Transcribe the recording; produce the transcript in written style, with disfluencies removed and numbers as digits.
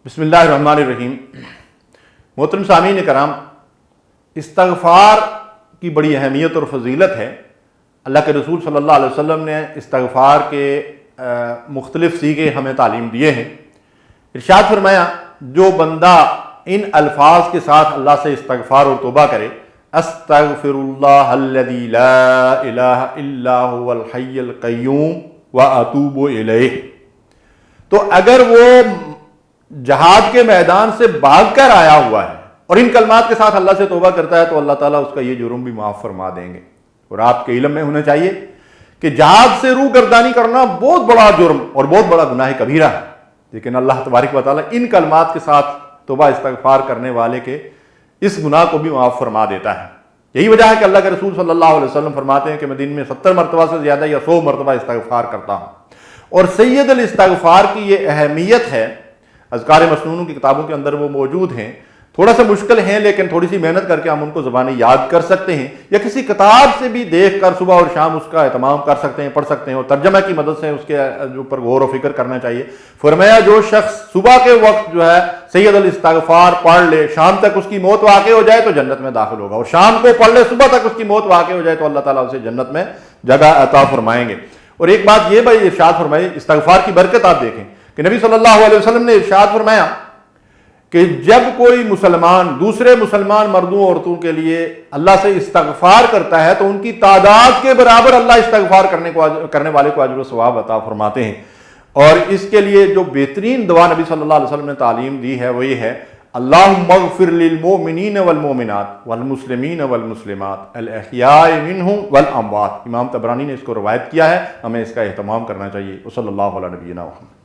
بسم اللہ الرحمن الرحیم۔ محترم سامعین کرام، استغفار کی بڑی اہمیت اور فضیلت ہے۔ اللہ کے رسول صلی اللہ علیہ وسلم نے استغفار کے مختلف سیغے ہمیں تعلیم دیے ہیں۔ ارشاد فرمایا، جو بندہ ان الفاظ کے ساتھ اللہ سے استغفار اور توبہ کرے، استغفر اللہ الذی لا الہ الا هو الحی القیوم واتوب الیہ، تو اگر وہ جہاد کے میدان سے بھاگ کر آیا ہوا ہے اور ان کلمات کے ساتھ اللہ سے توبہ کرتا ہے تو اللہ تعالیٰ اس کا یہ جرم بھی معاف فرما دیں گے۔ اور آپ کے علم میں ہونا چاہیے کہ جہاد سے روح گردانی کرنا بہت بڑا جرم اور بہت بڑا گناہ کبیرہ ہے، لیکن اللہ تبارک و تعالیٰ ان کلمات کے ساتھ توبہ استغفار کرنے والے کے اس گناہ کو بھی معاف فرما دیتا ہے۔ یہی وجہ ہے کہ اللہ کے رسول صلی اللہ علیہ وسلم فرماتے ہیں کہ میں دن میں 70 مرتبہ سے زیادہ یا 100 مرتبہ استغفار کرتا ہوں۔ اور سید الاستغفار کی یہ اہمیت ہے، اذکار مسنون کی کتابوں کے اندر وہ موجود ہیں، تھوڑا سا مشکل ہیں لیکن تھوڑی سی محنت کر کے ہم ان کو زبانی یاد کر سکتے ہیں، یا کسی کتاب سے بھی دیکھ کر صبح اور شام اس کا اہتمام کر سکتے ہیں، پڑھ سکتے ہیں، اور ترجمہ کی مدد سے اس کے اوپر غور و فکر کرنا چاہیے۔ فرمایا جو شخص صبح کے وقت جو ہے سید الاستغفار پڑھ لے، شام تک اس کی موت واقع ہو جائے تو جنت میں داخل ہوگا، اور شام کو پڑھ لے صبح تک اس کی موت واقع ہو جائے تو اللہ تعالیٰ اسے جنت میں جگہ عطا فرمائیں گے۔ اور ایک بات یہ بھائی ارشاد فرمائی، استغفار کی برکت آپ دیکھیں کہ نبی صلی اللہ علیہ وسلم نے ارشاد فرمایا کہ جب کوئی مسلمان دوسرے مسلمان مردوں عورتوں کے لیے اللہ سے استغفار کرتا ہے تو ان کی تعداد کے برابر اللہ استغفار کرنے والے کو اجر و ثواب عطا فرماتے ہیں۔ اور اس کے لیے جو بہترین دعا نبی صلی اللہ علیہ وسلم نے تعلیم دی ہے وہ یہ ہے، اللہم اغفر للمؤمنین والمؤمنات والمسلمین والمسلمات الاحیاء منہم والاموات۔ امام طبرانی نے اس کو روایت کیا ہے، ہمیں اس کا اہتمام کرنا چاہیے۔ وصلی اللہ علی نبینا محمد۔